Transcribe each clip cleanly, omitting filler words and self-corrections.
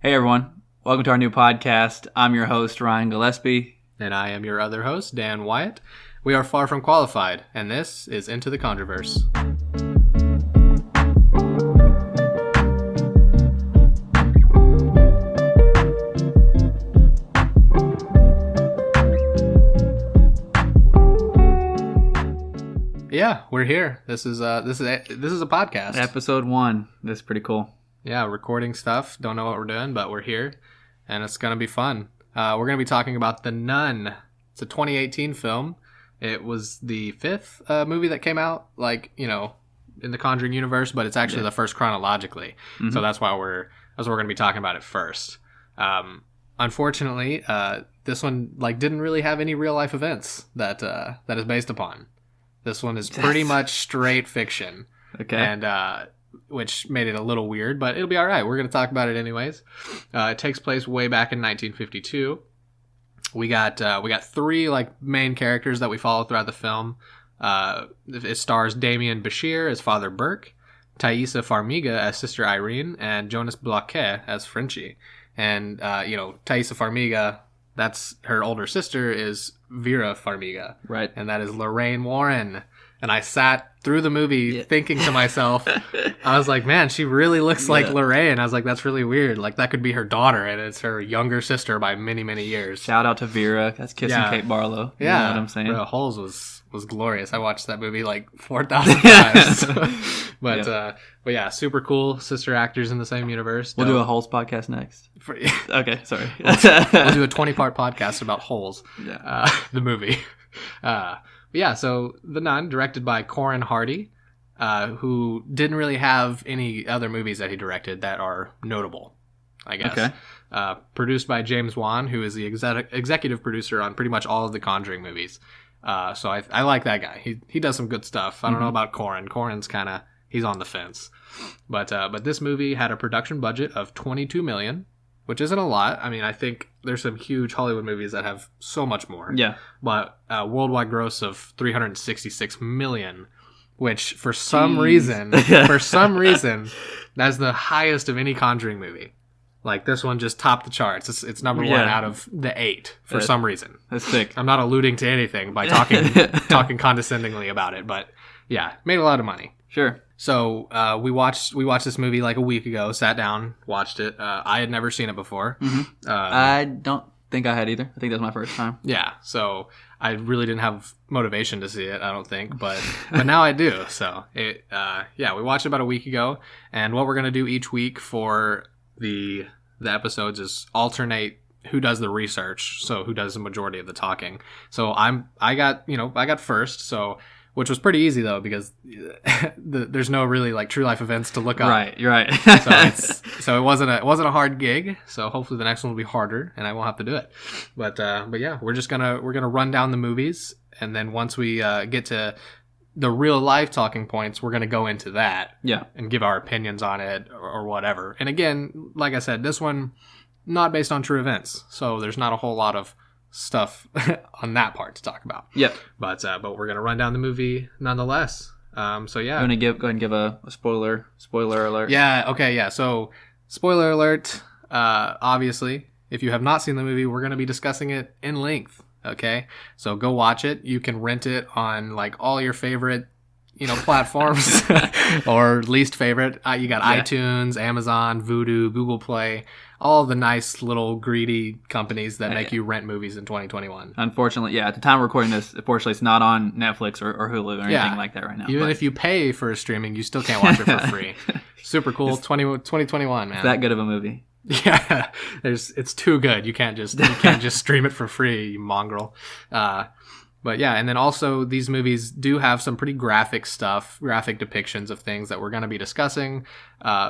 Hey everyone, welcome to our new podcast. I'm your host, Ryan Gillespie. And I am your other host, Dan Wyatt. We are far from qualified, and this is Into the Conjurverse. Yeah, we're here. This is a podcast. Episode 1. This is pretty cool. Yeah, recording stuff. Don't know what we're doing, but we're here, and it's gonna be fun. We're gonna be talking about The Nun. It's a 2018 film. It was the fifth movie that came out, in the Conjuring universe, but it's actually the first chronologically. Mm-hmm. So that's why we're gonna be talking about it first. Unfortunately, this one didn't really have any real life events that is based upon. This one is pretty much straight fiction. Okay. And which made it a little weird, but it'll be all right. We're going to talk about it anyways. It takes place way back in 1952. We got three main characters that we follow throughout the film. It stars Damien Bashir as Father Burke, Thaisa Farmiga as Sister Irene, and Jonas Bloquet as Frenchie. And Thaisa Farmiga, that's her older sister, is Vera Farmiga. Right. And that is Lorraine Warren. And I sat through the movie thinking to myself, I was like, man, she really looks like Lorraine. I was like, that's really weird. That could be her daughter, and it's her younger sister by many, many years. Shout out to Vera. That's kissing Kate Barlow. You know what I'm saying? Bro, Holes was glorious. I watched that movie 4,000 times. But yeah, super cool. Sister actors in the same universe. We'll do a Holes podcast next. Okay, sorry. We'll do a 20-part podcast about Holes, the movie. So The Nun, directed by Corin Hardy, who didn't really have any other movies that he directed that are notable, I guess. Okay. Produced by James Wan, who is the executive producer on pretty much all of the Conjuring movies. So I like that guy. He does some good stuff. I don't know about Corin. Corin's he's on the fence. But this movie had a production budget of $22 million. Which isn't a lot. I mean, I think there's some huge Hollywood movies that have so much more. Yeah. But worldwide gross of $366 million, which for some reason, that's the highest of any Conjuring movie. This one just topped the charts. It's number one out of the 8 for some reason. That's sick. I'm not alluding to anything by talking condescendingly about it, but yeah, made a lot of money. Sure. So we watched this movie a week ago. Sat down, watched it. I had never seen it before. Mm-hmm. I don't think I had either. I think that was my first time. Yeah, so I really didn't have motivation to see it. I don't think, but now I do. So we watched it about a week ago, and what we're gonna do each week for the episodes is alternate who does the research. So who does the majority of the talking. So I got first. So. Which was pretty easy though, because there's no really true life events to look up. Right, you're right. so it wasn't a hard gig. So hopefully the next one will be harder, and I won't have to do it. But yeah, we're gonna run down the movies, and then once we get to the real life talking points, we're gonna go into that. Yeah. And give our opinions on it or whatever. And again, like I said, this one not based on true events, so there's not a whole lot of stuff on that part to talk about. Yep. But we're gonna run down the movie nonetheless. So yeah. I'm gonna go ahead and give a spoiler alert. Yeah. Okay. Yeah. So spoiler alert. Obviously, if you have not seen the movie, we're gonna be discussing it in length. Okay. So go watch it. You can rent it on all your favorite platforms or least favorite. You got iTunes, Amazon, Vudu, Google Play, all the nice little greedy companies that make you rent movies in 2021. Unfortunately, at the time of recording this, unfortunately, it's not on Netflix or Hulu or anything like that right now. Even if you pay for streaming, you still can't watch it for free. Super cool. 2021, man. It's that good of a movie. Yeah, it's too good. You can't just stream it for free, you mongrel. But yeah, and then also these movies do have some pretty graphic depictions of things that we're going to be discussing.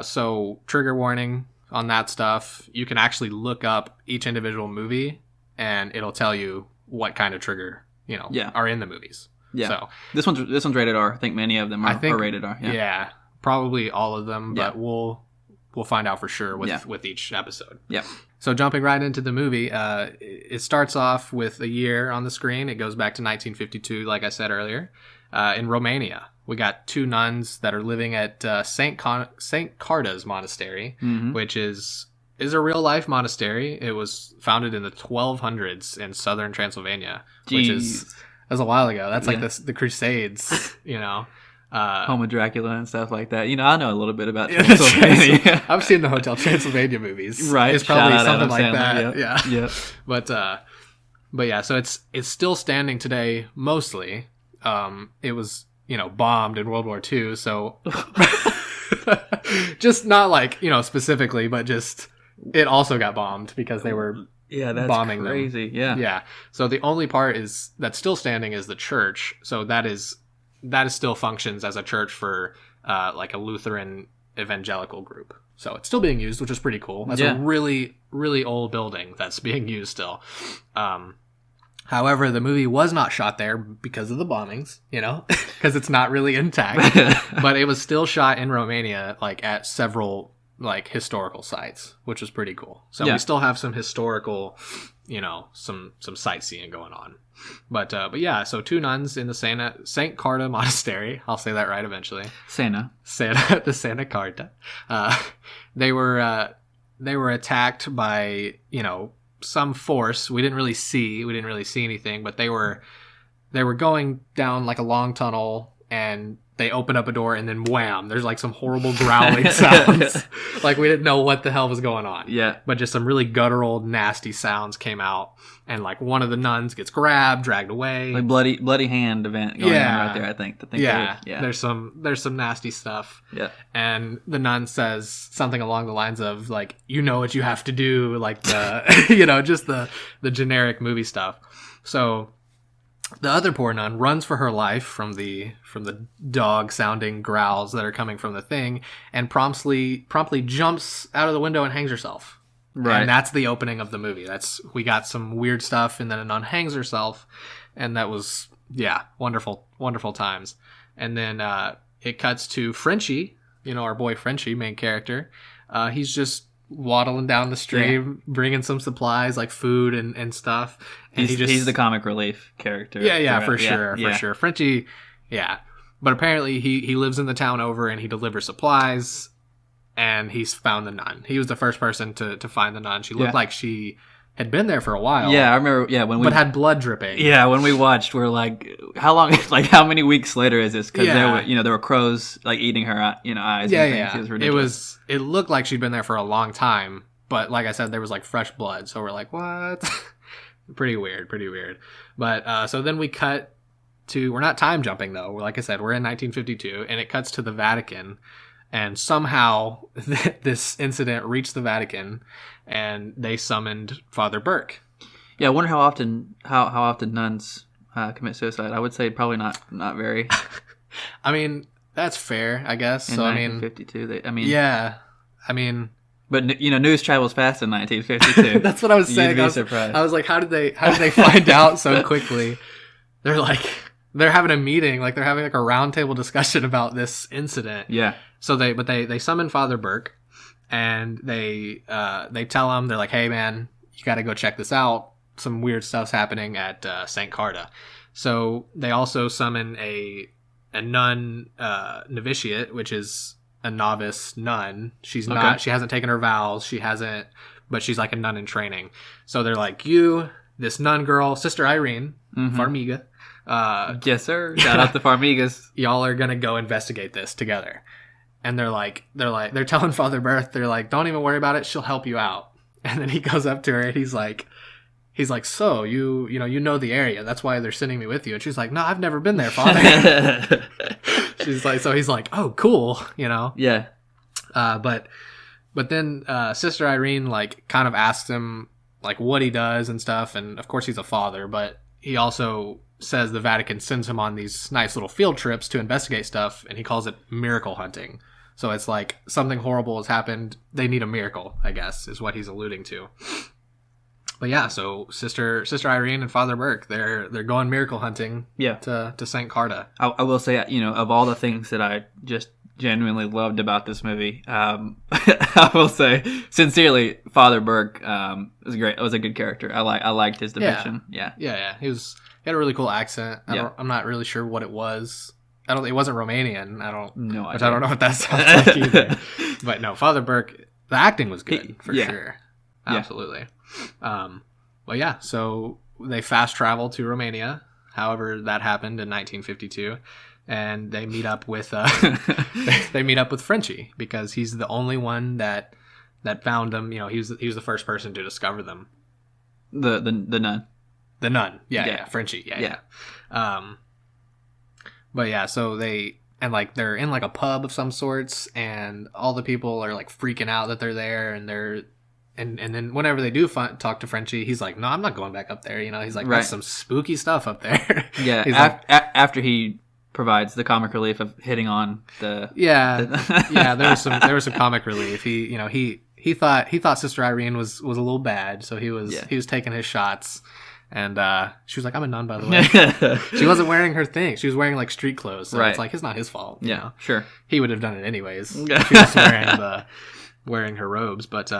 So trigger warning on that stuff. You can actually look up each individual movie, and it'll tell you what kind of trigger are in the movies. Yeah. So this one's rated R. I think many of them are rated R. Yeah, probably all of them, but we'll find out for sure with each episode. Yeah. So jumping right into the movie, it starts off with a year on the screen. It goes back to 1952, like I said earlier, in Romania. We got two nuns that are living at St. Carda's Monastery, which is is a real life monastery. It was founded in the 1200s in southern Transylvania, which is a while ago. That's like the Crusades, Home of Dracula and stuff like that. I know a little bit about Transylvania. I've seen the Hotel Transylvania movies. Right. It's probably Shout out something Adam like Sandler. that. Yeah. Yep. But yeah, so it's still standing today mostly. It was, bombed in World War II, so just not like, specifically, but just it also got bombed because they were that's bombing crazy. them. Yeah. Yeah. So the only part that's still standing is the church. So that is still functions as a church for like a Lutheran evangelical group. So it's still being used, which is pretty cool. That's a really, really old building that's being used still. However, the movie was not shot there because of the bombings, because it's not really intact. But it was still shot in Romania, like at several like historical sites, which was pretty cool. So we still have some historical, some sightseeing going on. But yeah, so 2 nuns in the Saint Carta Monastery. I'll say that right eventually. The Santa Carta. They were attacked by some force. We didn't really see anything, but they were going down like a long tunnel, and they open up a door, and then wham, there's like some horrible growling sounds. Like we didn't know what the hell was going on. Yeah. But just some really guttural, nasty sounds came out, and like one of the nuns gets grabbed, dragged away. Like bloody hand event going on right there, I think. Yeah. There's some nasty stuff. Yeah. And the nun says something along the lines of like, you know what you have to do, like the just the generic movie stuff. So the other poor nun runs for her life from the dog sounding growls that are coming from the thing, and promptly jumps out of the window and hangs herself. Right. And that's the opening of the movie. We got some weird stuff, and then a nun hangs herself, and that was wonderful, wonderful times. And then it cuts to Frenchie, our boy Frenchie, main character. He's just waddling down the stream, bringing some supplies like food and stuff. And he's the comic relief character. For sure. Frenchie, but apparently he lives in the town over, and he delivers supplies, and he's found the nun. He was the first person to find the nun. She looked like she had been there for a while. Yeah, I remember. Yeah, but had blood dripping. Yeah, when we watched, we're like, how long? Like, how many weeks later is this? Because there were crows like eating her, eyes. And things. It was ridiculous. It looked like she'd been there for a long time, but like I said, there was like fresh blood. So we're like, what? Pretty weird. But so then we cut to, we're not time jumping though. Like I said, we're in 1952, and it cuts to the Vatican. And somehow this incident reached the Vatican, and they summoned Father Burke. Yeah, I wonder how often nuns commit suicide. I would say probably not very. I mean, that's fair, I guess. In 1952, but news travels fast in 1952. That's what I was saying. You'd be surprised. I was like, how did they find out so quickly? They're having a meeting, like they're having like a roundtable discussion about this incident. Yeah. So they summon Father Burke, and they tell him, they're like, hey man, you got to go check this out. Some weird stuff's happening at St. Carta. So they also summon a nun novitiate, which is a novice nun. She's not. She hasn't taken her vows. But she's like a nun in training. So they're like, this nun girl, Sister Irene, Farmiga. Yes, sir. Shout out to Farmigas. Y'all are gonna go investigate this together. And they're telling Father Burke, they're like, don't even worry about it. She'll help you out. And then he goes up to her, and he's like, so you know the area. That's why they're sending me with you. And she's like, no, I've never been there, Father. She's like, so he's like, oh, cool. Yeah. But then Sister Irene like kind of asks him like what he does and stuff. And of course he's a father, but he also says the Vatican sends him on these nice little field trips to investigate stuff, and he calls it miracle hunting. So it's like something horrible has happened. They need a miracle, I guess, is what he's alluding to. But yeah, so Sister Irene and Father Burke, they're going miracle hunting to St. Carta. I will say, of all the things that I just genuinely loved about this movie, I will say sincerely, Father Burke was great. It was a good character. I liked his depiction. Yeah. He had a really cool accent. I'm not really sure what it was. It wasn't Romanian. I don't know what that sounds like either. But no, Father Burke, the acting was good for yeah. sure. Absolutely. But yeah, so they fast travel to Romania. However, that happened in 1952, and they meet up with Frenchie because he's the only one that found them. You know, he was the first person to discover them. The nun. The nun. Yeah. Frenchie. Yeah. But yeah, so they're in like a pub of some sorts, and all the people are like freaking out that they're there, and then whenever they do talk to Frenchie, he's like, no, I'm not going back up there. You know, he's like, that's some spooky stuff up there. Yeah. After he provides the comic relief of hitting on the there was some comic relief. He thought Sister Irene was a little bad, so he was taking his shots. And she was like, I'm a nun, by the way. She wasn't wearing her thing. She was wearing like street clothes. So it's like, it's not his fault. Yeah, you know? Sure. He would have done it anyways. She was wearing her robes. But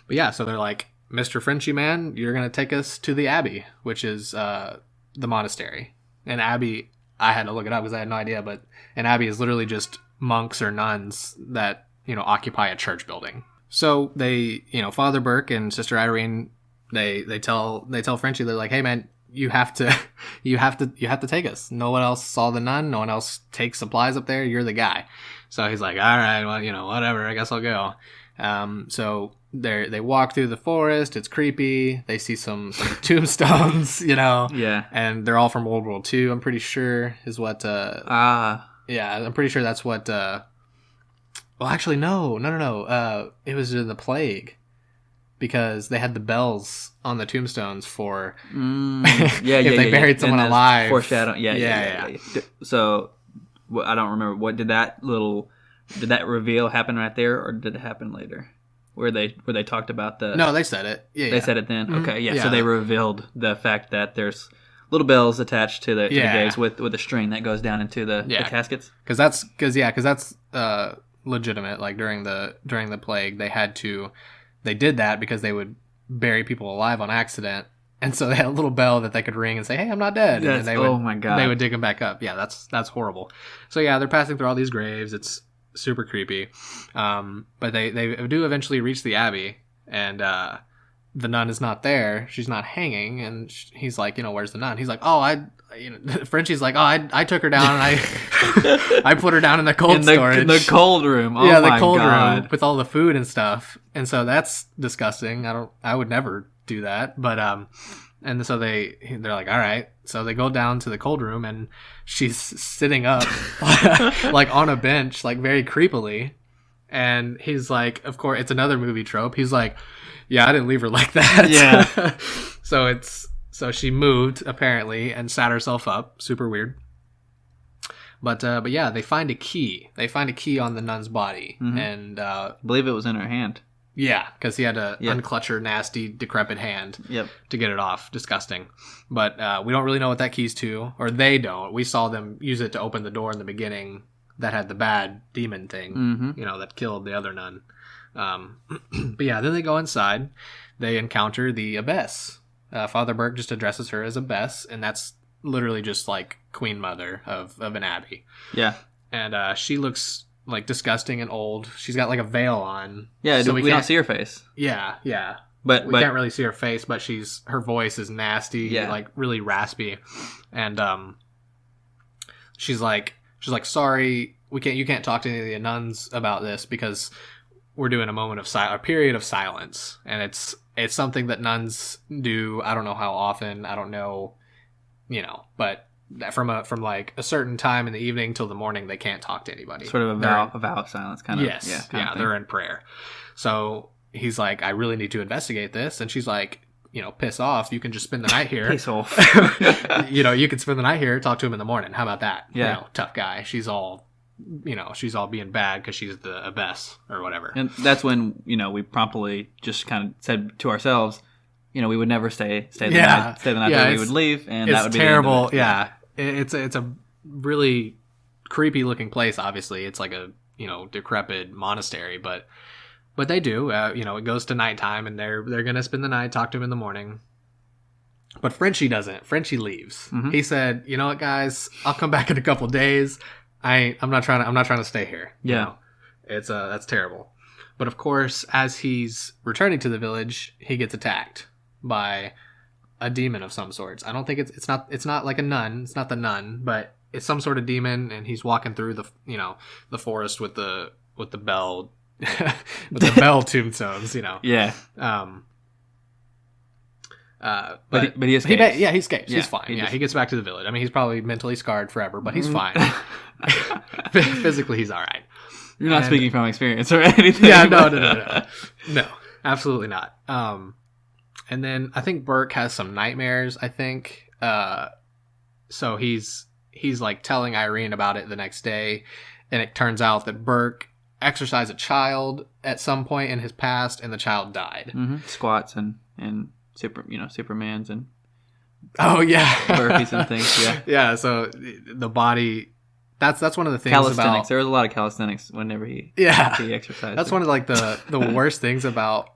yeah, so they're like, Mr. Frenchie man, you're going to take us to the Abbey, which is the monastery. And Abbey, I had to look it up because I had no idea. But an Abbey is literally just monks or nuns that, you know, occupy a church building. So they, you know, Father Burke and Sister Irene, They tell Frenchie, they're like, hey man, you have to take us. No one else saw the nun. No one else takes supplies up there. You're the guy. So he's like, all right, well, you know, whatever. I guess I'll go. So they walk through the forest. It's creepy. They see some tombstones, you know. Yeah. And they're all from World War II. I'm pretty sure is what. Yeah, I'm pretty sure that's what. Well, actually, no. It was the plague. Because they had the bells on the tombstones for if they buried someone alive. Foreshadowing. Yeah. So I don't remember. What did that reveal happen right there, or did it happen later? Where they talked about the? No, they said it. Yeah, they said it then. Mm-hmm. Okay, yeah. So they revealed the fact that there's little bells attached to the graves with a string that goes down into the caskets. Because that's legitimate. Like during the plague, they did that because they would bury people alive on accident, and so they had a little bell that they could ring and say, "Hey, I'm not dead." And oh my god! They would dig them back up. Yeah, that's horrible. So yeah, they're passing through all these graves. It's super creepy. But they do eventually reach the Abbey, and the nun is not there. She's not hanging, and he's like, you know, where's the nun? He's like, oh, Frenchie's like, oh, I took her down, and I put her down in the cold storage. In the cold room. Oh, yeah, the cold room with all the food and stuff. And so that's disgusting. I would never do that. But and so they're like, all right. So they go down to the cold room, and she's sitting up like on a bench, like very creepily. And he's like, of course, it's another movie trope. He's like, yeah, I didn't leave her like that. Yeah. So she moved apparently and sat herself up. Super weird. But yeah, they find a key. They find a key on the nun's body, and I believe it was in her hand. Yeah, because he had to unclutch her nasty, decrepit hand to get it off. Disgusting. But we don't really know what that key's to, or they don't. We saw them use it to open the door in the beginning that had the bad demon thing, you know, that killed the other nun. But yeah, then they go inside. They encounter the abbess. Father Burke just addresses her as abbess, and that's literally just like Queen Mother of an abbey. Yeah. And she looks like disgusting and old. She's got like a veil on. Yeah, so we don't see her face. Yeah. But we can't really see her face, but her voice is nasty, like really raspy. And she's like, sorry, you can't talk to any of the nuns about this because we're doing a period of silence, and it's something that nuns do. I don't know how often. I don't know, you know, but from like a certain time in the evening till the morning, they can't talk to anybody. Sort of a vow of silence, kind of. Yes, yeah, they're in prayer. So he's like, I really need to investigate this, and she's like, you know, piss off. You can just spend the night here. Piss off. You know, you can spend the night here. Talk to him in the morning. How about that? Yeah, you know, tough guy. She's all being bad because she's the abbess or whatever. And that's when, you know, we promptly just kind of said to ourselves, you know, we would never stay the night there. We would leave, and that would be terrible. The end of it. It's a really creepy looking place. Obviously, it's like a, you know, decrepit monastery, but they do. You know, it goes to nighttime, and they're gonna spend the night, talk to him in the morning. But Frenchie doesn't. Frenchie leaves. He said, you know what, guys, I'll come back in a couple days. I'm not trying to stay here. Yeah. You know? It's that's terrible. But of course, as he's returning to the village, he gets attacked by a demon of some sorts. I don't think it's not like a nun. It's not the nun, but it's some sort of demon, and he's walking through the forest with the bell with the bell tombstones. Yeah. But he escapes. He escapes. Yeah, he's fine. He gets back to the village. I mean, he's probably mentally scarred forever, but he's fine. Physically, he's all right. You're not speaking from experience or anything. Yeah, no, absolutely not. And then I think Burke has some nightmares. I think so. He's like telling Irene about it the next day, and it turns out that Burke exorcised a child at some point in his past, and the child died. Mm-hmm. Squats and Supermans and burpees and things. Yeah. So the body. That's one of the things calisthenics. There was a lot of calisthenics whenever he exercised. That's one of like the worst things about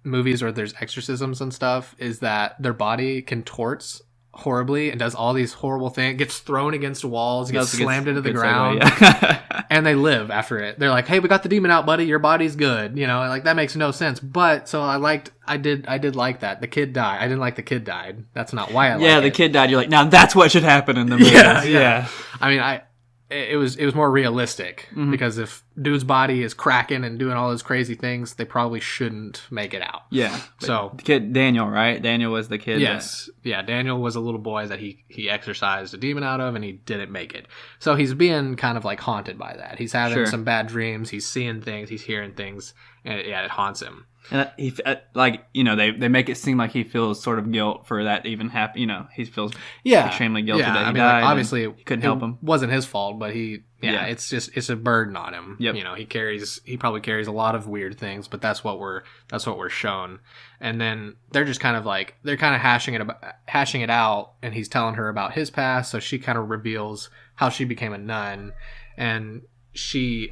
movies where there's exorcisms and stuff is that their body contorts horribly and does all these horrible things, gets thrown against walls, gets slammed into the ground, and they live after it. They're like, "Hey, we got the demon out, buddy. Your body's good." Like that makes no sense. But so I did like that. The kid died. I didn't like the kid died. That's not why I liked it. Yeah, the kid died. You're like, now that's what should happen in the movie. Yeah. I mean, it was more realistic because if dude's body is cracking and doing all those crazy things, they probably shouldn't make it out. Yeah. So the kid Daniel, right? Daniel was the kid. Yes. Yeah. Daniel was a little boy that he exorcised a demon out of, and he didn't make it. So he's being kind of like haunted by that. He's having some bad dreams. He's seeing things. He's hearing things, and it haunts him. And they make it seem like he feels sort of guilt for that even happen. He feels extremely guilty that he died. Obviously, he couldn't help him. Wasn't his fault, but it's a burden on him. Yep. He probably carries a lot of weird things, but that's what we're shown. And then they're just kind of like hashing it out, and he's telling her about his past, so she kind of reveals how she became a nun, and she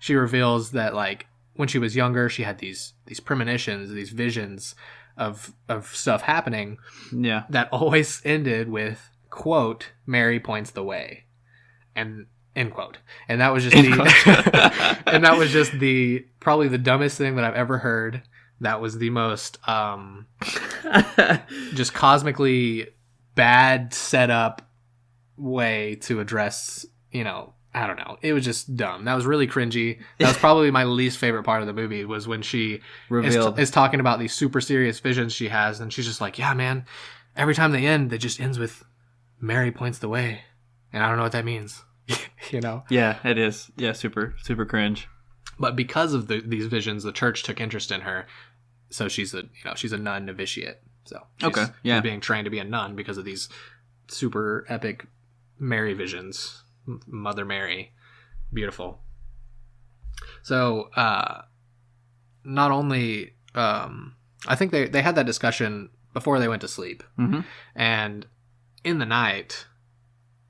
reveals that like when she was younger, she had these premonitions, these visions of stuff happening. Yeah. That always ended with, quote, "Mary points the way," and end quote. And that was just probably the dumbest thing that I've ever heard. That was the most just cosmically bad setup way to address, I don't know. It was just dumb. That was really cringy. That was probably my least favorite part of the movie was when she is talking about these super serious visions she has, and she's just like, "Yeah, man, every time they end, it just ends with Mary points the way." And I don't know what that means, Yeah, it is. Yeah, super, super cringe. But because of these visions, the church took interest in her. So she's a nun novitiate. So she's being trained to be a nun because of these super epic Mary visions. Mother Mary. Beautiful. So, not only, I think they had that discussion before they went to sleep. Mm-hmm. And in the night,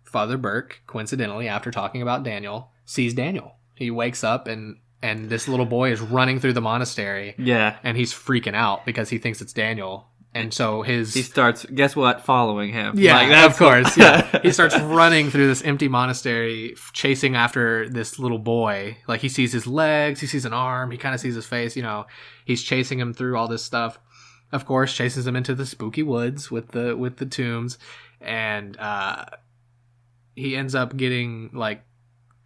Father Burke, coincidentally, after talking about Daniel, sees Daniel. He wakes up and this little boy is running through the monastery. Yeah. And he's freaking out because he thinks it's Daniel. And so he starts, guess what, following him. Yeah, of course. Yeah. He starts running through this empty monastery, chasing after this little boy. Like he sees his legs, he sees an arm, he kind of sees his face. He's chasing him through all this stuff. Of course, chases him into the spooky woods with the tombs, and he ends up getting like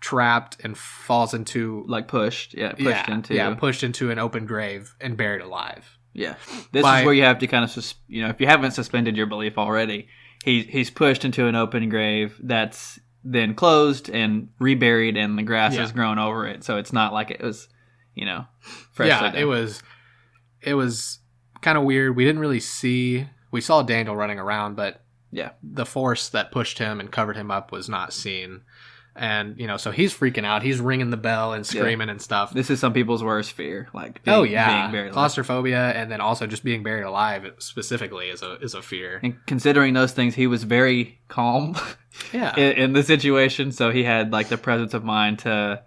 trapped and falls into pushed into an open grave and buried alive. Yeah, this is where you have to kind of, if you haven't suspended your belief already, he's pushed into an open grave that's then closed and reburied, and the grass has grown over it, so it's not like it was, freshly done. It was kind of weird. We didn't really we saw Daniel running around, but the force that pushed him and covered him up was not seen. And, so he's freaking out. He's ringing the bell and screaming and stuff. This is some people's worst fear. Being buried alive. Claustrophobia, and then also just being buried alive specifically is a fear. And considering those things, he was very calm in the situation. So he had the presence of mind to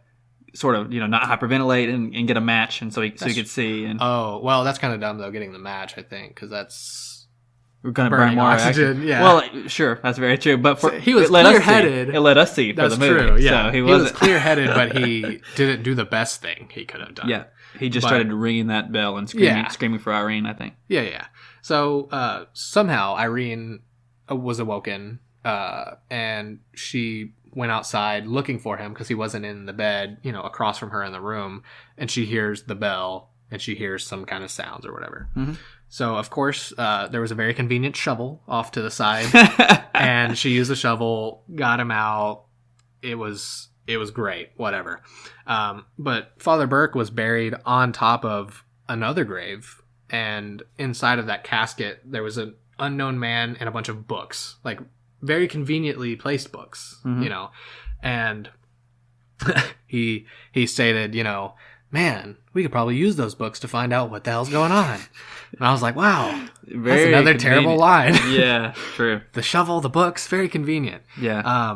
sort of, not hyperventilate and get a match, and so he could see. And oh, well, that's kind of dumb, though, getting the match, I think, because that's... We're going to burn more oxygen. Yeah. Well, sure, that's very true. But he was clear-headed. It let us see for the movie. That's true. Yeah, so he was clear-headed, but he didn't do the best thing he could have done. Yeah, He just started ringing that bell and screaming for Irene, I think. Yeah. So somehow Irene was awoken, and she went outside looking for him because he wasn't in the bed, across from her in the room, and she hears the bell and she hears some kind of sounds or whatever. Mm-hmm. So of course there was a very convenient shovel off to the side, and she used the shovel, got him out. It was great, whatever. But Father Burke was buried on top of another grave, and inside of that casket there was an unknown man and a bunch of books, like very conveniently placed books, and he stated, man, we could probably use those books to find out what the hell's going on. And I was like, wow, that's another terrible line. Yeah, true. The shovel, the books, very convenient. Yeah.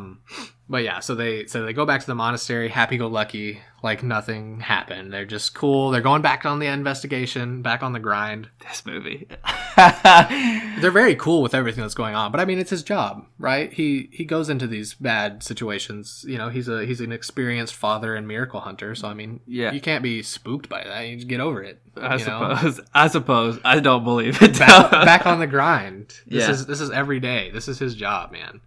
But yeah, so they go back to the monastery, happy-go-lucky, like nothing happened. They're just cool. They're going back on the investigation, back on the grind. This movie. They're very cool with everything that's going on. But I mean, it's his job, right? He goes into these bad situations. He's an experienced father and miracle hunter. So I mean, you can't be spooked by that. You just get over it. I suppose. I don't believe it. Back on the grind. This is every day. This is his job, man.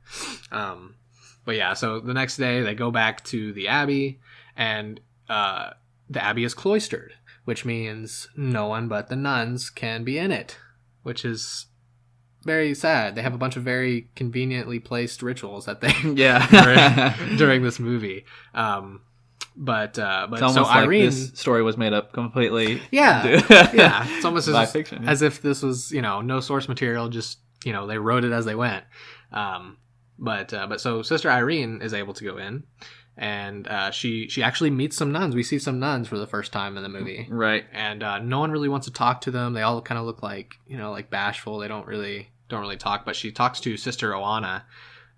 But yeah, so the next day they go back to the abbey, and the abbey is cloistered, which means no one but the nuns can be in it, which is very sad. They have a bunch of very conveniently placed rituals that they during this movie. But it's so like Irene, this story was made up completely. Yeah. It's almost as if this was no source material. Just they wrote it as they went. But so Sister Irene is able to go in, and she actually meets some nuns. We see some nuns for the first time in the movie, right? And no one really wants to talk to them. They all kind of look like like bashful. They don't really talk. But she talks to Sister Oana,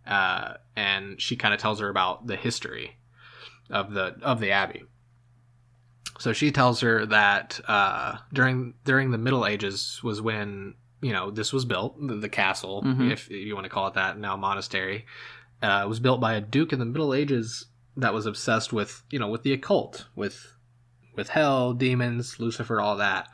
and she kind of tells her about the history of the abbey. So she tells her that during the Middle Ages was when this was built, the castle, if you want to call it that, now monastery, was built by a duke in the Middle Ages that was obsessed with, with the occult, with hell, demons, Lucifer, all that.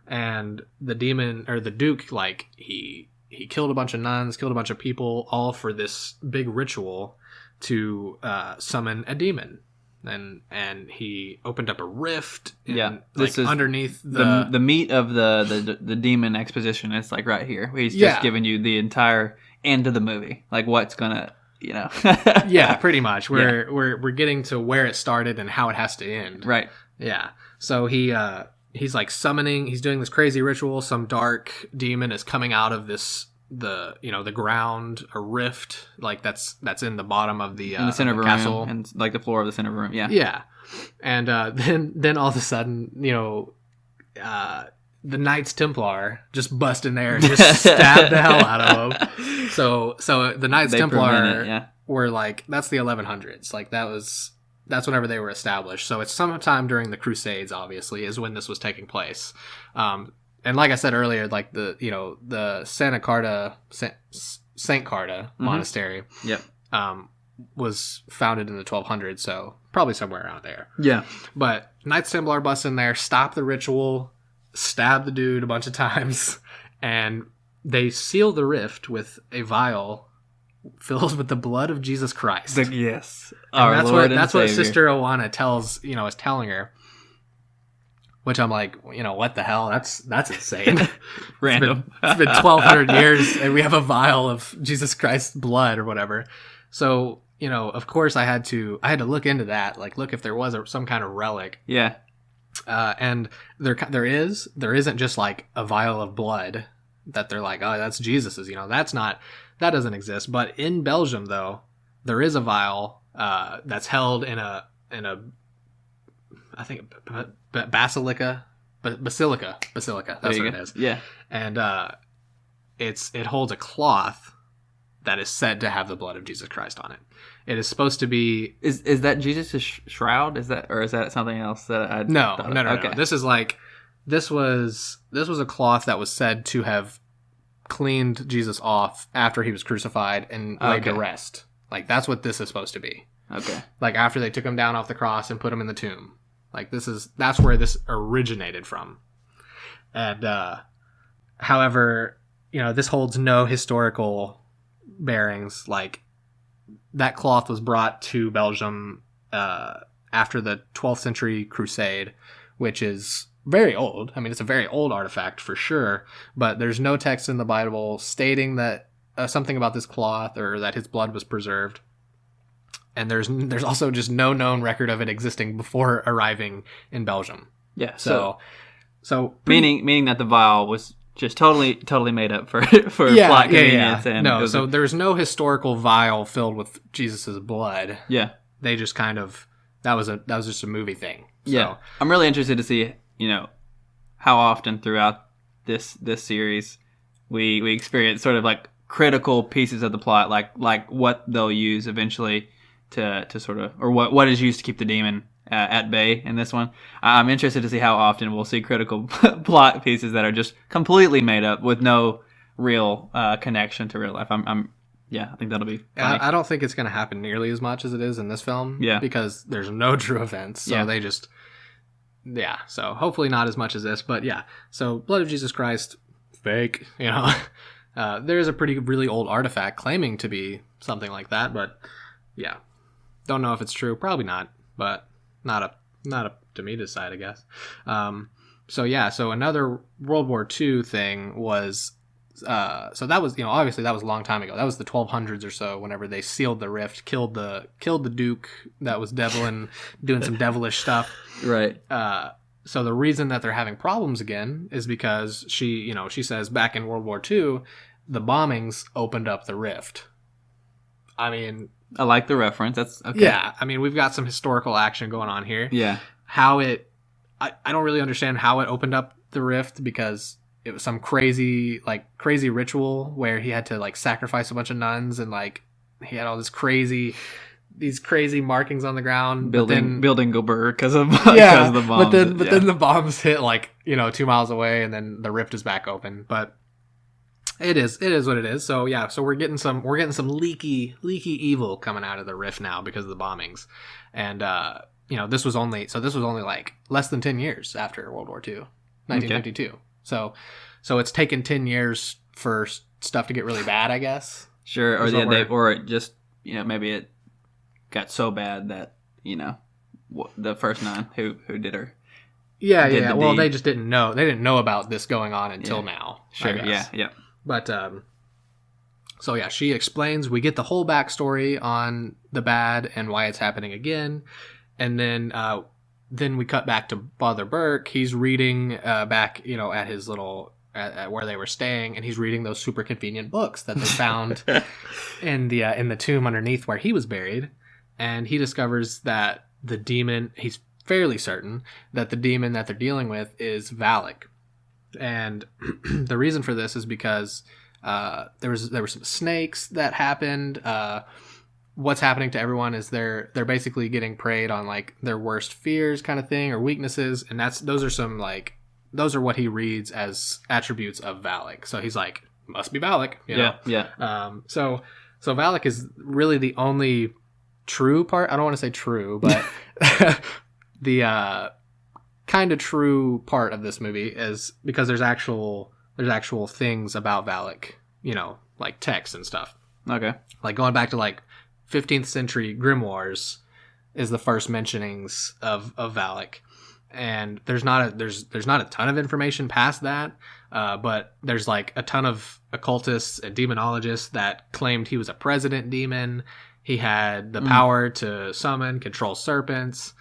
And the duke, like, he killed a bunch of nuns, killed a bunch of people, all for this big ritual to summon a demon. And he opened up a rift. This is underneath the meat of the demon exposition. It's like right here. He's just giving you the entire end of the movie, like what's gonna, yeah, pretty much. We're getting to where it started and how it has to end. Right. Yeah. So he's like summoning. He's doing this crazy ritual. Some dark demon is coming out of the ground, a rift, like that's in the bottom of the in the center of the castle, room, and like the floor of the center of the room. Yeah. And then all of a sudden, the Knights Templar just bust in there and just stab the hell out of them. So the Knights Templar were like, that's the 1100s. Like that's whenever they were established. So it's sometime during the Crusades, obviously, is when this was taking place. And like I said earlier, like the Saint Carta monastery, was founded in the 1200s, so probably somewhere around there. Yeah. But Knights Templar bust in there, stop the ritual, stab the dude a bunch of times, and they seal the rift with a vial filled with the blood of Jesus Christ. Yes. That's what Sister Oana is telling her. Which I'm like, what the hell? That's insane. Random. It's been 1,200 years, and we have a vial of Jesus Christ's blood or whatever. So, of course, I had to look into that. Like, look if there was some kind of relic. Yeah. And there isn't just like a vial of blood that they're like, oh, that's Jesus's. That doesn't exist. But in Belgium, though, there is a vial that's held in a I think basilica. That's what it is. Yeah. And it holds a cloth that is said to have the blood of Jesus Christ on it. It is supposed to be. Is that Jesus' shroud? Is that something else that I? No. Okay. This was a cloth that was said to have cleaned Jesus off after he was crucified and laid to rest. Like that's what this is supposed to be. Okay. Like after they took him down off the cross and put him in the tomb. Like that's where this originated from. And however, this holds no historical bearings. Like, that cloth was brought to Belgium after the 12th century crusade, which is very old. I mean, it's a very old artifact for sure, but there's no text in the Bible stating that something about this cloth or that his blood was preserved. And there's also just no known record of it existing before arriving in Belgium. Yeah. So meaning that the vial was just totally made up for plot convenience. And no, so there's no historical vial filled with Jesus's blood. Yeah. They just kind of that was just a movie thing. So, yeah. I'm really interested to see how often throughout this series we experience sort of like critical pieces of the plot, like what they'll use eventually to sort of, or what is used to keep the demon at bay in this one. I'm interested to see how often we'll see critical plot pieces that are just completely made up with no real connection to real life. I think that'll be funny. I don't think it's going to happen nearly as much as it is in this film. Yeah. Because there's no true events. So they just, so hopefully not as much as this, but yeah. So Blood of Jesus Christ, fake, there's a really old artifact claiming to be something like that, but yeah. Don't know if it's true. Probably not, but not up to me to decide, I guess. So another World War II thing was, so that was, obviously that was a long time ago. That was the 1200s or so, whenever they sealed the rift, killed the Duke that was doing some devilish stuff. Right. So the reason that they're having problems again is because she says back in World War II, the bombings opened up the rift. I mean, I like the reference. That's okay. Yeah, I mean, we've got some historical action going on here. Yeah. I don't really understand how it opened up the rift, because it was some crazy ritual where he had to like sacrifice a bunch of nuns, and like he had all these crazy markings on the ground. Building go burr because of the bombs. But then the bombs hit 2 miles away, and then the rift is back open. But it is what it is. So yeah, so we're getting some leaky evil coming out of the rift now because of the bombings. And this was only like less than 10 years after World War II, 1952. Okay. So it's taken 10 years for stuff to get really bad, I guess. Sure, or it just maybe it got so bad that the first nun who did her. Yeah. Well, they just didn't know. They didn't know about this going on until now. Sure. Yeah. But so yeah, she explains. We get the whole backstory on the bad and why it's happening again, and then we cut back to Father Burke. He's reading back, at his little at where they were staying, and he's reading those super convenient books that they found in the tomb underneath where he was buried, and he discovers that the demon. He's fairly certain that the demon that they're dealing with is Valak. And the reason for this is because there were some snakes that happened. What's happening to everyone is they're basically getting preyed on like their worst fears kind of thing, or weaknesses, and those are what he reads as attributes of Valak. So he's like, must be Valak, Yeah. So Valak is really the only true part. I don't want to say true, but the kind of true part of this movie is because there's actual things about Valak, like texts and stuff. Okay. Like going back to like 15th century grimoires is the first mentionings of Valak, and there's not a ton of information past that, but there's like a ton of occultists and demonologists that claimed he was a president demon. He had the power to control serpents.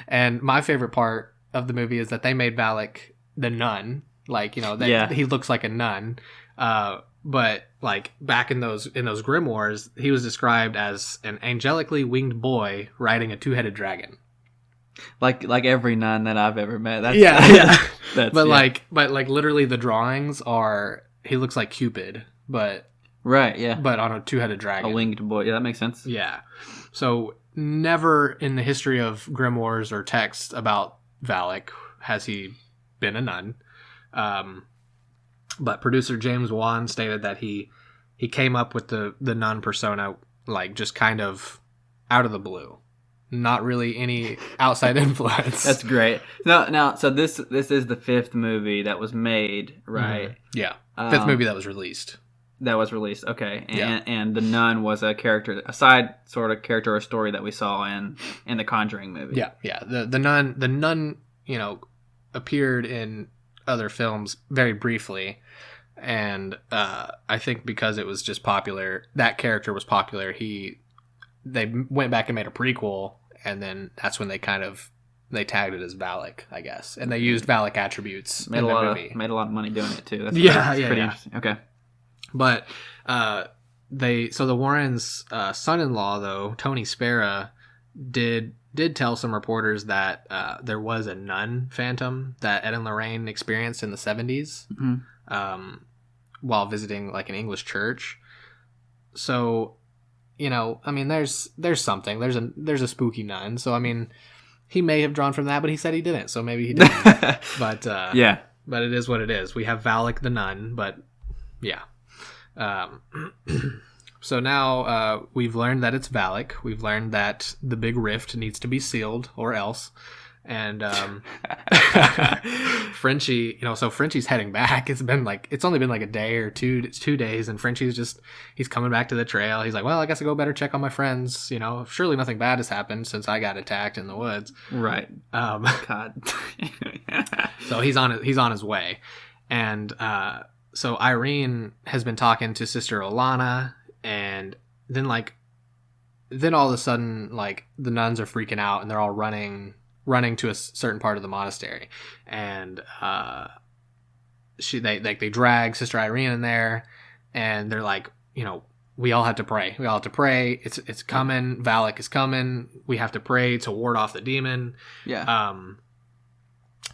And my favorite part of the movie is that they made Valak the nun, he looks like a nun. But like back in those grimoires, he was described as an angelically winged boy riding a two-headed dragon. Like every nun that I've ever met. That's, But literally the drawings are, he looks like Cupid, but right, yeah, but on a two-headed dragon, a winged boy. Yeah, that makes sense. Yeah, so never in the history of grimoires or texts about Valak has he been a nun. But producer James Wan stated that he came up with the nun persona like just kind of out of the blue. not really any outside influence. That's great. Now, so this is the fifth movie that was made, right? Mm-hmm. Yeah, fifth movie that was released. That was released, okay. And the Nun was a side sort of character or story that we saw in the Conjuring movie. Yeah. The Nun, appeared in other films very briefly, and I think because it was just popular, that character was popular. They went back and made a prequel, and then that's when they tagged it as Valak, I guess, and they used Valak attributes in the movie. Made a lot of money doing it too. That's pretty interesting. Okay. But so the Warrens' son-in-law, though, Tony Spera, did tell some reporters that there was a nun phantom that Ed and Lorraine experienced in the 70s while visiting like an English church. So, I mean, there's something. There's a spooky nun. So, I mean, he may have drawn from that, but he said he didn't. So maybe he didn't. But but it is what it is. We have Valak the nun, but yeah. So now we've learned that it's Valak. We've learned that the big rift needs to be sealed or else. And Frenchie, so Frenchie's heading back. It's only been like a day or 2 days, and Frenchie's he's coming back to the trail. He's like, well, I guess I go better check on my friends. Surely nothing bad has happened since I got attacked in the woods. Right. God. So he's on his way, and so Irene has been talking to Sister Olana, and then all of a sudden, like, the nuns are freaking out, and they're all running to a certain part of the monastery, and they drag Sister Irene in there, and they're like, we all have to pray. It's coming. Valak is coming. We have to pray to ward off the demon. Yeah.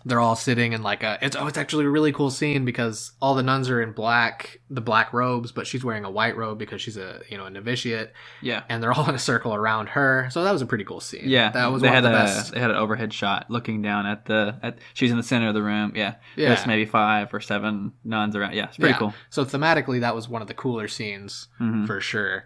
They're all sitting in it's actually a really cool scene because all the nuns are in the black robes, but she's wearing a white robe because she's a novitiate. Yeah. And they're all in a circle around her. So that was a pretty cool scene. Yeah. That was one of the best. They had an overhead shot looking down at she's in the center of the room. Yeah. Yeah. There's maybe 5 or 7 nuns around. Yeah. It's pretty cool. So thematically, that was one of the cooler scenes for sure.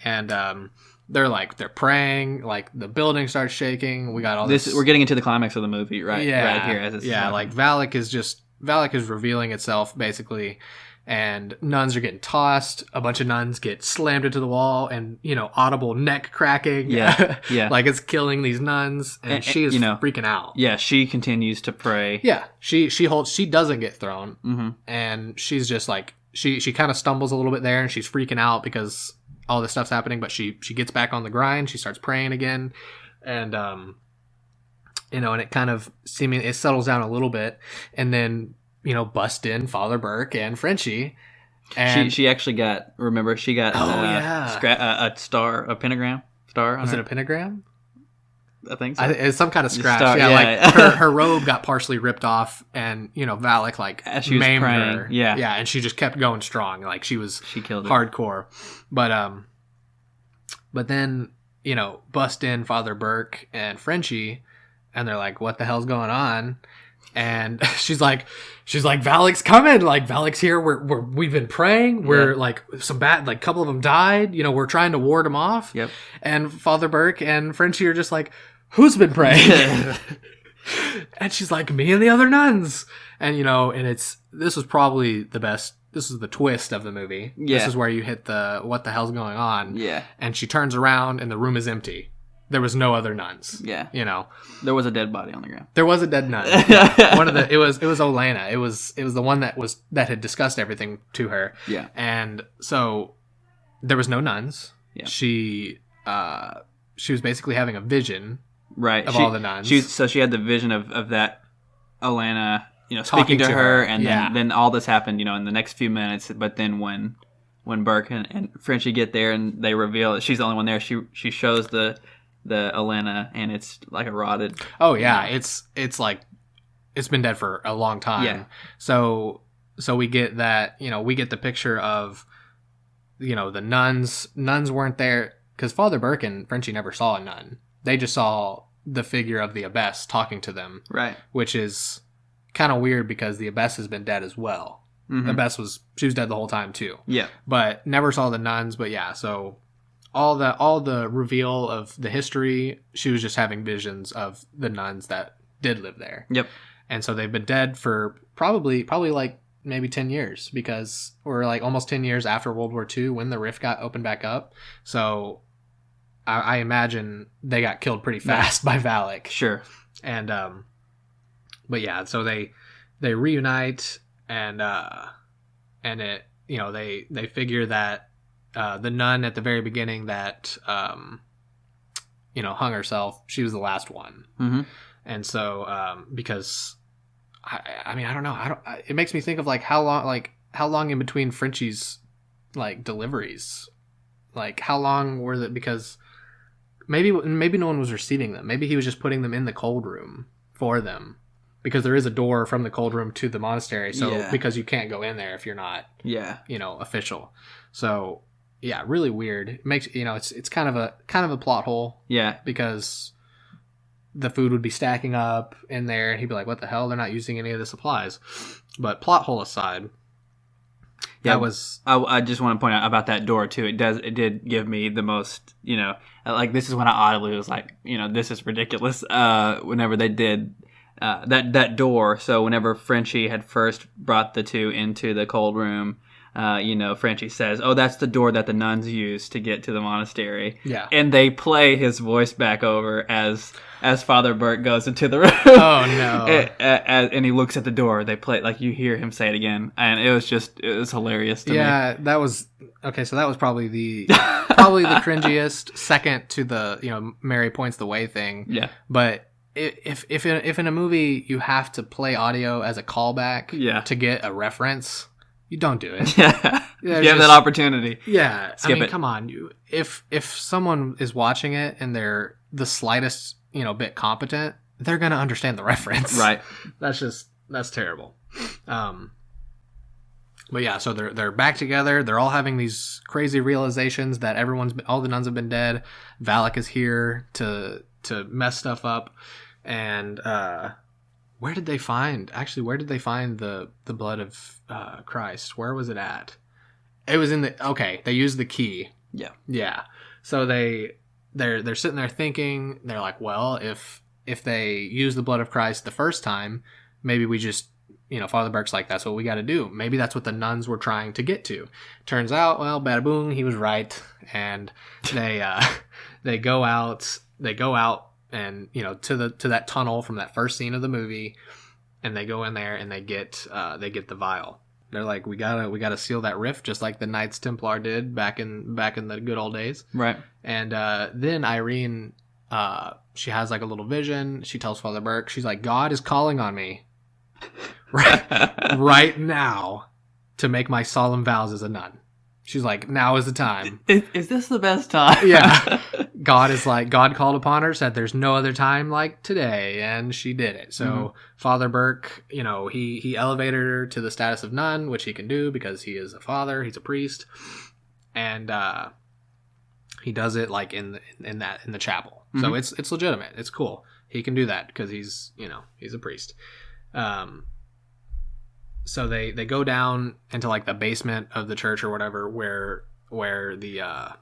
And, they're praying, like the building starts shaking. We got all this. We're getting into the climax of the movie, right? Yeah, right here. As it's like Valak is revealing itself basically, and nuns are getting tossed. A bunch of nuns get slammed into the wall, and audible neck cracking. Yeah, yeah. Like it's killing these nuns, and she is freaking out. Yeah, she continues to pray. Yeah, she doesn't get thrown, and she's just like she kind of stumbles a little bit there, and she's freaking out because all this stuff's happening, but she gets back on the grind. She starts praying again, and and it kind of it settles down a little bit, and then bust in Father Burke and Frenchie, and she actually got a star, a pentagram star. Was it a pentagram? I think so. It's some kind of scratch. Star, yeah, like her robe got partially ripped off, and Valak as she was maimed praying. her. Yeah, and she just kept going strong. Like she killed it. Hardcore. But then bust in Father Burke and Frenchie, and they're like, "What the hell's going on?" And she's like, "Valak's coming! Like Valak's here. We've been praying. We're like some bad, like couple of them died. We're trying to ward them off." Yep. And Father Burke and Frenchie are just like, "Who's been praying?" And she's like, "Me and the other nuns." And this was probably the best. This is the twist of the movie. Yeah. This is where you hit the what the hell's going on. Yeah. And she turns around and the room is empty. There was no other nuns. Yeah. There was a dead body on the ground. There was a dead nun. It was Olena. It was the one that had discussed everything to her. Yeah. And so there was no nuns. Yeah. She was basically having a vision. Right. Of all the nuns. She had the vision of that Olena, speaking to her, and then all this happened, in the next few minutes. But then when Burke and Frenchie get there and they reveal that she's the only one there, she shows the Olena, and it's like a rotted. Oh yeah, it's like it's been dead for a long time. Yeah. So we get that, we get the picture of the nuns. Nuns weren't there because Father Burke and Frenchie never saw a nun. They just saw the figure of the abbess talking to them. Right. Which is kind of weird because the abbess has been dead as well. The abbess was dead the whole time too. Yeah. But never saw the nuns. But yeah, so all the reveal of the history, she was just having visions of the nuns that did live there. Yep. And so they've been dead for probably like maybe 10 years, because we're like almost 10 years after World War II when the rift got opened back up. So I imagine they got killed pretty fast by Valak. Sure. And but yeah, so they reunite, and it, you know, they figure that the nun at the very beginning that you know, hung herself, she was the last one. Mm-hmm. And so because I mean, I don't know, it makes me think of like how long in between Frenchie's like deliveries, like how long were that, because maybe no one was receiving them, maybe he was just putting them in the cold room for them, because there is a door from the cold room to the monastery, so because you can't go in there if you're not you know, official. So yeah, really weird. It makes, you know, it's kind of a plot hole, because the food would be stacking up in there, and he'd be like, what the hell, they're not using any of the supplies. But plot hole aside, that was... I just want to point out about that door, too. It did give me the most, you know... Like, this is when I audibly was like, you know, this is ridiculous. Whenever they did that door. So whenever Frenchie had first brought the two into the cold room, you know, Frenchie says, "Oh, that's the door that the nuns use to get to the monastery." Yeah. And they play his voice back over as Father Burke goes into the room. Oh no! And he looks at the door. They play, like, you hear him say it again, and it was hilarious to me. Yeah, that was okay. So that was probably the cringiest, second to the, you know, Mary points the way thing. Yeah. But if in a movie you have to play audio as a callback to get a reference, you don't do it. Yeah. You have that opportunity. Yeah. Skip it. Come on. If someone is watching it and they're the slightest, you know, bit competent, they're going to understand the reference. Right. That's terrible. But yeah, so they're back together. They're all having these crazy realizations that all the nuns have been dead. Valak is here to mess stuff up. And where did they find the blood of Christ? Where was it at? It was they used the key. Yeah. Yeah. So they're sitting there thinking, they're like, well, if they use the blood of Christ the first time, maybe we just, you know, Father Burke's like, that's what we got to do. Maybe that's what the nuns were trying to get to. Turns out, well, bada boom, he was right. And they go out and, you know, to that tunnel from that first scene of the movie, and they go in there and they get the vial. They're like, we gotta seal that rift, just like the Knights Templar did back in the good old days. Right. And then Irene, she has like a little vision. She tells Father Burke, she's like, God is calling on me right now to make my solemn vows as a nun. She's like, now is the time. Is this the best time? Yeah. God called upon her, said there's no other time like today, and she did it. So Father Burke, you know, he elevated her to the status of nun, which he can do because he is a father, he's a priest. And he does it like in the chapel. So it's legitimate. It's cool. He can do that because he's a priest. So they go down into like the basement of the church or whatever, where the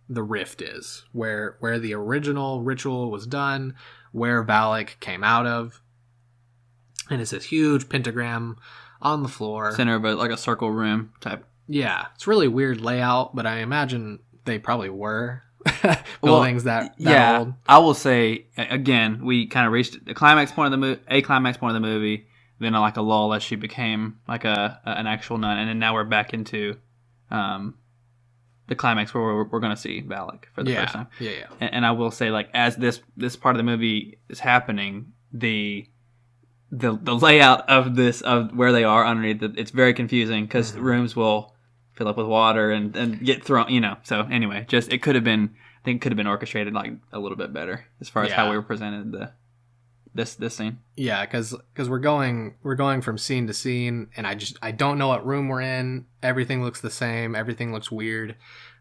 rift is, where the original ritual was done, where Valak came out of, and it's this huge pentagram on the floor, center of like a circle room type. Yeah, it's really weird layout, but I imagine they probably were buildings that old. I will say again, we kind of reached the climax point of the movie. Then like a lull as she became like an actual nun, and then now we're back into the climax where we're going to see Valak for the first time. Yeah. And I will say, like, as this part of the movie is happening, the layout of where they are underneath, it's very confusing because rooms will fill up with water and get thrown, you know. So anyway, it could have been orchestrated like a little bit better as far as how we were presented this scene. Yeah, because we're going from scene to scene, and I don't know what room we're in. Everything looks the same. Everything looks weird.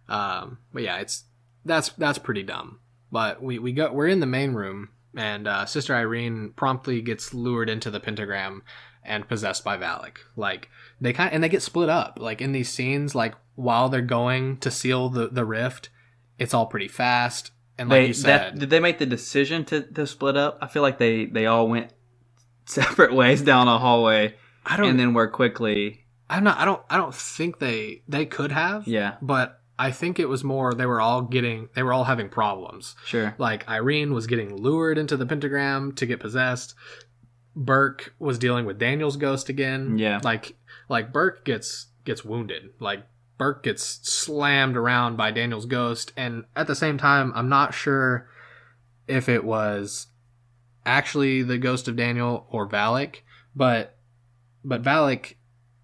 But yeah, that's pretty dumb. But we're in the main room, and Sister Irene promptly gets lured into the pentagram and possessed by Valak. Like they get split up. Like in these scenes, like while they're going to seal the rift, it's all pretty fast. And like you said, did they make the decision to split up? I feel like they all went separate ways down a hallway, and then were quickly. I don't think they could have. Yeah, but I think it was more they were all having problems. Sure. Like Irene was getting lured into the pentagram to get possessed. Burke was dealing with Daniel's ghost again. Yeah. Like Burke gets wounded. Like Burke gets slammed around by Daniel's ghost, and at the same time, I'm not sure if it was actually the ghost of Daniel or Valak, but Valak,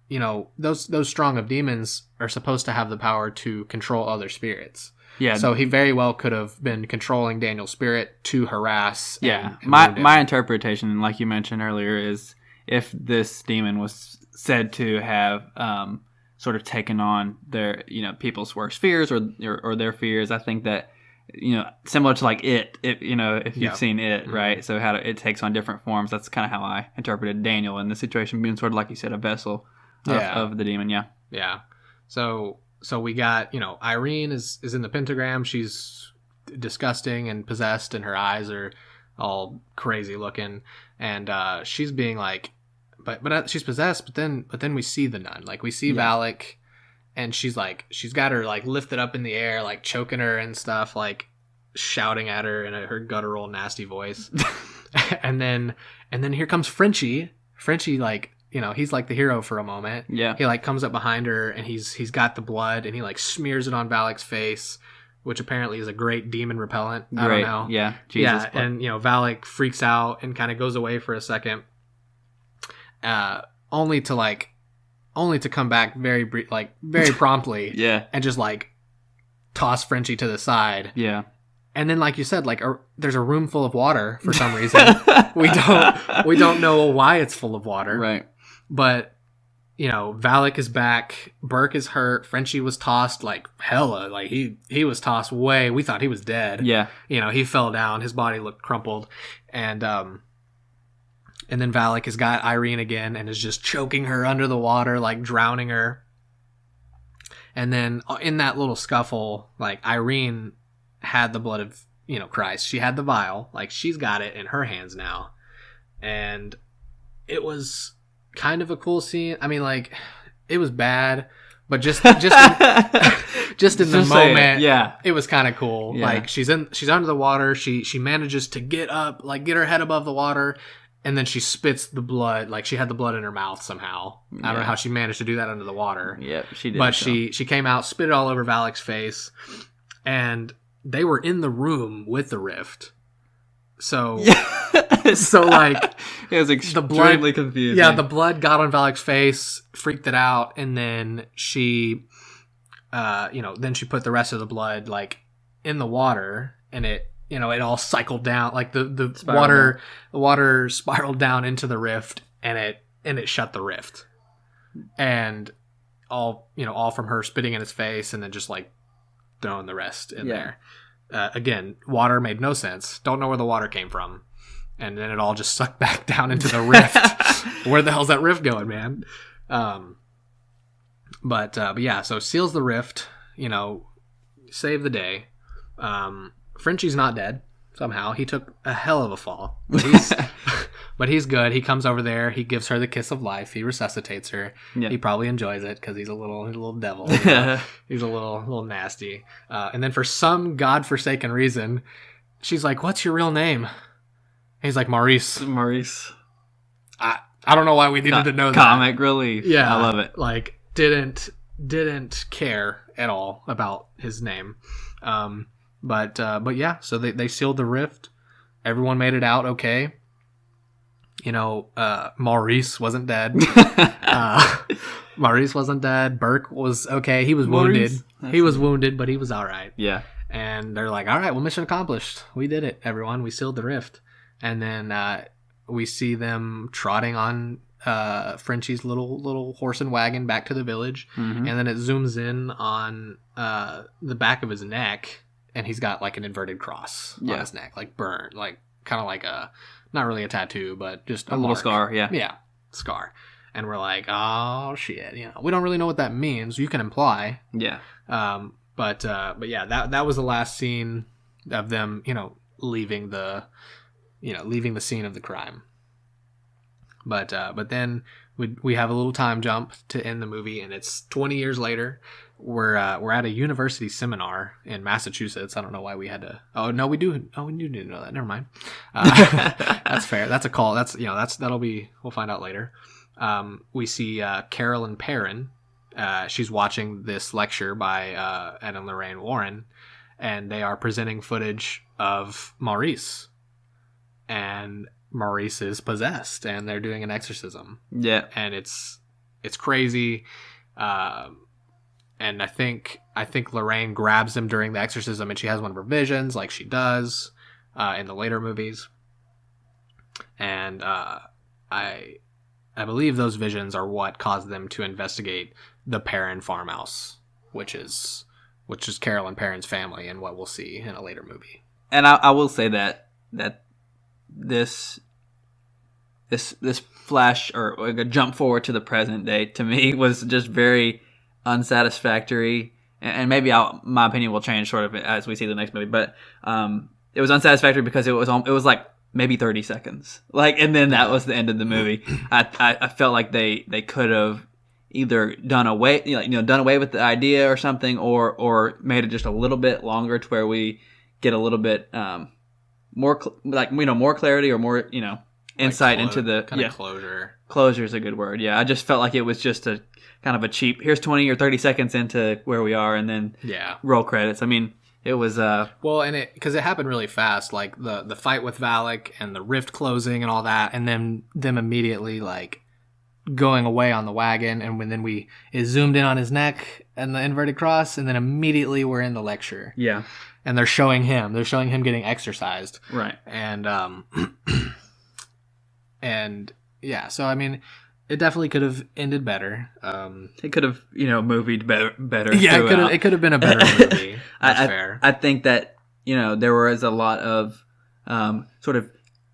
you know, those strong of demons are supposed to have the power to control other spirits. Yeah. So he very well could have been controlling Daniel's spirit to harass. Yeah. And My interpretation, like you mentioned earlier, is if this demon was said to have sort of taken on their, you know, people's worst fears or their fears, I think that, you know, similar to like you know, if you've seen it, right? So it takes on different forms. That's kind of how I interpreted Daniel in the situation, being sort of like you said, a vessel of the demon. Yeah. Yeah. So we got, you know, Irene is in the pentagram. She's disgusting and possessed, and her eyes are all crazy looking, and she's being like, but she's possessed. But then we see the nun, like we see Valak, and she's got her like lifted up in the air, like choking her and stuff, like shouting at her in her guttural nasty voice, and then here comes Frenchie, like, you know, he's like the hero for a moment. Yeah. He like comes up behind her, and he's got the blood, and he like smears it on Valak's face, which apparently is a great demon repellent. I don't know. Yeah. Jesus. Yeah. And, you know, Valak freaks out and kind of goes away for a second, only to come back very promptly. Yeah. And just like toss Frenchie to the side. Yeah. And then, like you said, like there's a room full of water for some reason. we don't know why it's full of water. Right. But, you know, Valak is back. Burke is hurt. Frenchie was tossed like hella. Like he was tossed way. We thought he was dead. Yeah. You know, he fell down. His body looked crumpled. And then Valak has got Irene again and is just choking her under the water, like drowning her. And then in that little scuffle, like Irene had the blood of, you know, Christ. She had the vial. Like she's got it in her hands now. And it was kind of a cool scene. I mean, like, it was bad, but just in the moment, it was kind of cool. Yeah. Like she's under the water. She manages to get up, like get her head above the water, and then she spits the blood. Like she had the blood in her mouth somehow. I don't know how she managed to do that under the water. Yeah, she did. But she came out, spit it all over Valak's face, and they were in the room with the rift. So like it was extremely confusing. Yeah, the blood got on Valak's face, freaked it out, and then she, then she put the rest of the blood like in the water, and it all cycled down, like the water spiraled down into the rift, and it shut the rift, and all from her spitting in his face, and then just like throwing the rest in there. Again, water made no sense. Don't know where the water came from. And then it all just sucked back down into the rift. Where the hell's that rift going, man? But yeah, so seals the rift, save the day. Frenchie's not dead somehow. He took a hell of a fall. But he's good. He comes over there. He gives her the kiss of life. He resuscitates her. Yeah. He probably enjoys it because he's a little devil. He's a little nasty. And then for some godforsaken reason, she's like, "What's your real name?" He's like, Maurice. I don't know why we needed to know that. Comic relief. Yeah. I love it. Like, didn't care at all about his name. But yeah, so they sealed the rift. Everyone made it out okay. Maurice wasn't dead. Maurice wasn't dead. Burke was okay. He was wounded. He was wounded, but he was all right. Yeah. And they're like, all right, well, mission accomplished. We did it, everyone. We sealed the rift. And then we see them trotting on Frenchie's little horse and wagon back to the village. Mm-hmm. And then it zooms in on the back of his neck, and he's got like an inverted cross on his neck, like burned, like kind of like a, not really a tattoo, but just a little scar. Yeah, scar. And we're like, oh shit, we don't really know what that means. You can imply. Yeah. But yeah, that was the last scene of them, leaving the scene of the crime. But then we have a little time jump to end the movie, and it's 20 years later. We're at a university seminar in Massachusetts. I don't know why we had to. Oh no, we do. Oh, we do know that. Never mind. That's fair. That's a call. That'll be. We'll find out later. We see Carolyn Perrin. She's watching this lecture by Ed and Lorraine Warren, and they are presenting footage of Maurice, and Maurice is possessed, and they're doing an exorcism. Yeah, and it's crazy. And I think Lorraine grabs him during the exorcism, and she has one of her visions, like she does in the later movies. And I believe those visions are what caused them to investigate the Perrin farmhouse, which is Carolyn Perrin's family, and what we'll see in a later movie. And I will say that this flash or like a jump forward to the present day to me was just very unsatisfactory, and maybe my opinion will change sort of as we see the next movie. But it was unsatisfactory because it was like maybe 30 seconds, and then that was the end of the movie. I felt like they could have either done away with the idea or something, or made it just a little bit longer to where we get a little bit more more clarity or more insight into the closure. Closure is a good word. Yeah, I just felt like it was just a kind of a cheap. Here's 20 or 30 seconds into where we are, and then roll credits. I mean, it was well, and because it happened really fast, like the fight with Valak and the rift closing and all that, and then them immediately going away on the wagon, and it zoomed in on his neck and the inverted cross, and then immediately we're in the lecture. Yeah, and they're showing him getting exercised, right, and and yeah, so I mean, it definitely could have ended better. It could have, movied better. Yeah, it could have been a better movie. That's fair. I think that there was a lot of sort of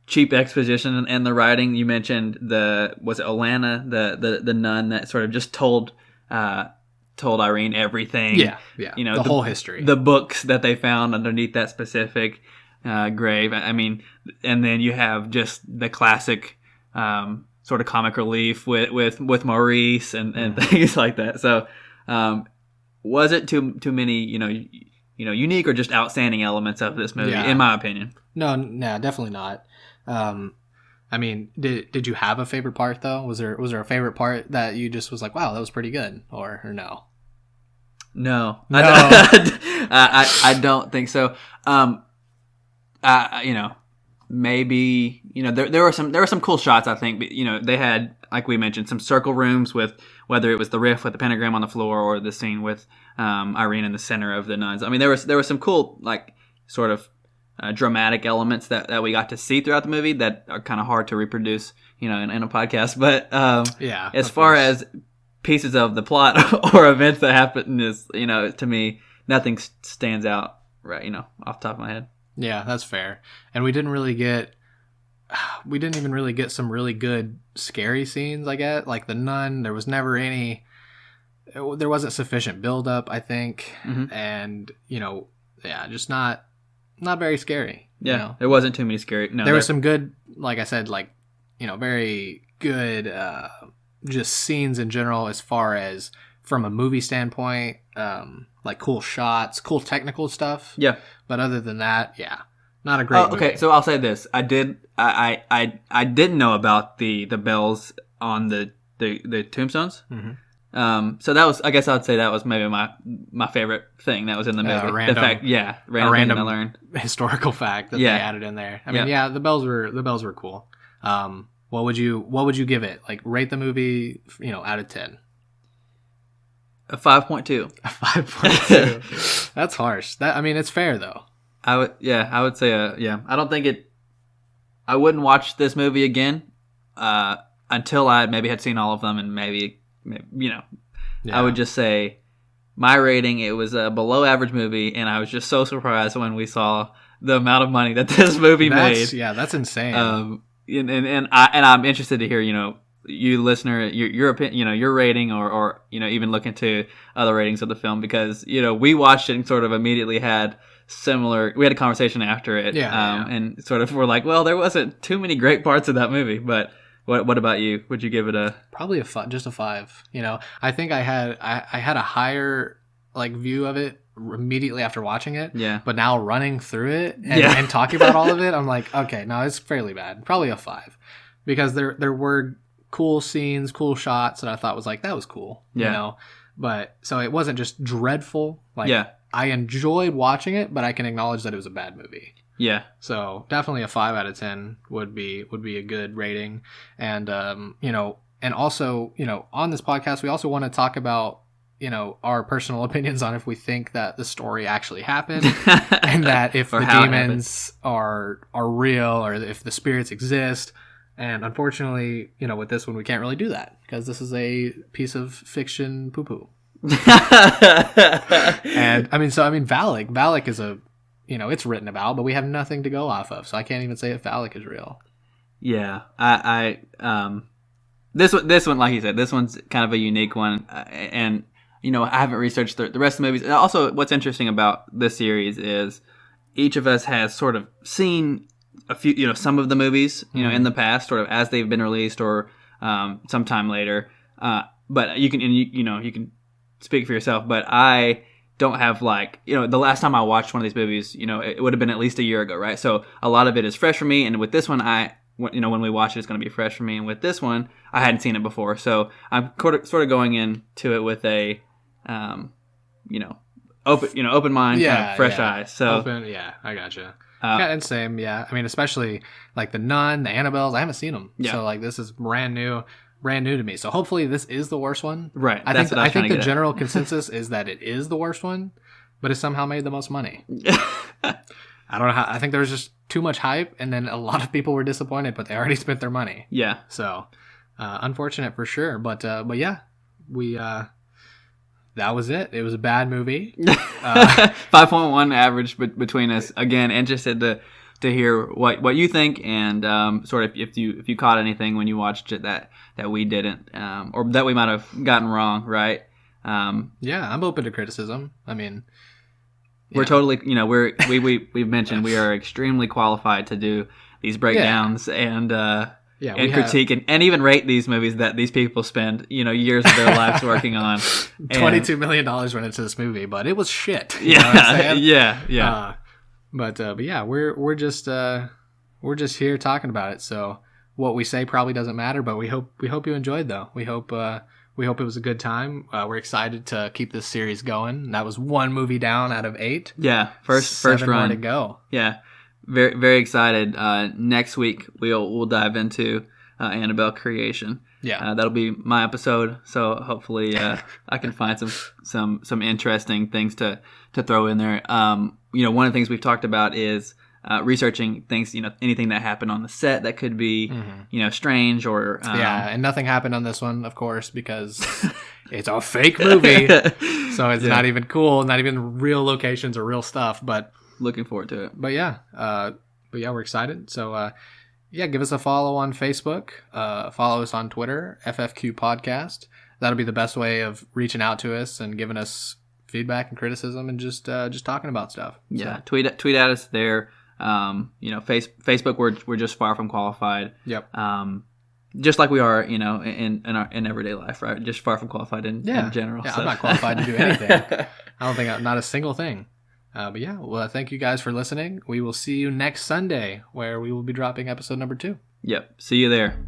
cheap exposition in the writing. You mentioned was it Olana, the nun that sort of just told Irene everything. Yeah. The whole history, the books that they found underneath that specific grave. I mean, and then you have just the classic sort of comic relief with Maurice and things like that. So, was it too many unique or just outstanding elements of this movie? In my opinion, no, definitely not. I mean, did you have a favorite part though? Was there a favorite part that you just was like, wow, that was pretty good, or no? No. I don't think so. Maybe there were some cool shots. I think they had, like we mentioned, some circle rooms with whether it was the riff with the pentagram on the floor or the scene with Irene in the center of the nuns. I mean, there was some cool sort of dramatic elements that we got to see throughout the movie that are kind of hard to reproduce in a podcast. But as far as pieces of the plot or events that happen, is to me nothing stands out right off the top of my head. Yeah, that's fair. And we didn't even really get some really good scary scenes, I guess. Like the nun, there was never any, there wasn't sufficient buildup, I think. Mm-hmm. And, just not very scary. Yeah, there wasn't too many scary. No, there was some good, like I said, very good just scenes in general as far as from a movie standpoint, cool shots, cool technical stuff. Yeah. But other than that, not a great movie. Okay, so I'll say this. I didn't know about the bells on the tombstones. Mm-hmm. So that was, I guess I would say that was maybe my favorite thing that was in the movie. Random historical fact that they added in there. I mean, the bells were cool. What would you give it? Rate the movie, out of 10. A 5.2. A 5.2. That's harsh. It's fair though. I would say I don't think I wouldn't watch this movie again until I maybe had seen all of them, and maybe I would just say my rating, it was a below average movie, and I was just so surprised when we saw the amount of money that this movie made. Yeah, that's insane. And I'm interested to hear you listener, your opinion, your rating, or even look into other ratings of the film, because we watched it and sort of immediately had similar. We had a conversation after it, and sort of were like, well, there wasn't too many great parts of that movie, but. What about you? Would you give it a probably just a 5? I think I had a higher view of it immediately after watching it. Yeah. But now running through it and talking about all of it, I'm like, okay, no, it's fairly bad. Probably a 5, because there were cool scenes, cool shots that I thought was that was cool. But so it wasn't just dreadful. I enjoyed watching it, but I can acknowledge that it was a bad movie. Yeah. So definitely a 5 out of 10 would be a good rating. And and also, on this podcast we also want to talk about, our personal opinions on if we think that the story actually happened and that if the demons are real, or if the spirits exist. And unfortunately, with this one we can't really do that, because this is a piece of fiction poo-poo. And Valak is a it's written about, but we have nothing to go off of, so I can't even say if Valak is real. Yeah, this one, like you said, this one's kind of a unique one, and I haven't researched the rest of the movies. And also, what's interesting about this series is each of us has sort of seen a few, some of the movies, in the past, sort of as they've been released or sometime later. But you can speak for yourself, but I don't have the last time I watched one of these movies, it would have been at least a year ago, right? So a lot of it is fresh for me, and with this one, when we watch it, it's going to be fresh for me, and with this one, I hadn't seen it before, so I'm sort of going into it with a, open mind, kind of fresh eyes. So I gotcha. And same, especially the Nun, the Annabelles, I haven't seen them, so this is brand new to me. So hopefully this is the worst one. Right. I think the general consensus is that it is the worst one, but it somehow made the most money. I don't know how. I think there was just too much hype, and then a lot of people were disappointed, but they already spent their money. Yeah. So unfortunate for sure. But yeah, we that was it. It was a bad movie. 5.1 average between us. Again, interested to hear what you think, and sort of if you caught anything when you watched it that we didn't, or that we might have gotten wrong, right? Yeah, I'm open to criticism. We're totally, we've mentioned we are extremely qualified to do these breakdowns and critique and even rate these movies that these people spend years of their lives working on. $22 million went into this movie, but it was shit. Yeah. But yeah, we're just here talking about it. So what we say probably doesn't matter, but we hope you enjoyed, though. We hope it was a good time. We're excited to keep this series going. That was 1 movie down out of 8. Yeah, first run. 7 more to go. Yeah, very very excited. Next week we'll dive into Annabelle Creation. Yeah, that'll be my episode. So hopefully I can find some interesting things to throw in there. One of the things we've talked about is researching things, anything that happened on the set that could be, strange or... and nothing happened on this one, of course, because it's a fake movie. So it's not even cool, not even real locations or real stuff, but... Looking forward to it. But yeah, we're excited. So, give us a follow on Facebook. Follow us on Twitter, FFQ Podcast. That'll be the best way of reaching out to us and giving us feedback and criticism and just talking about stuff. Yeah, so. Tweet at us there. Facebook, we're just far from qualified. Yep. Just like we are, in everyday life, right? Just far from qualified in general. Yeah, so. I'm not qualified to do anything. I don't think not a single thing. But yeah, well, thank you guys for listening. We will see you next Sunday, where we will be dropping episode number 2. Yep. See you there.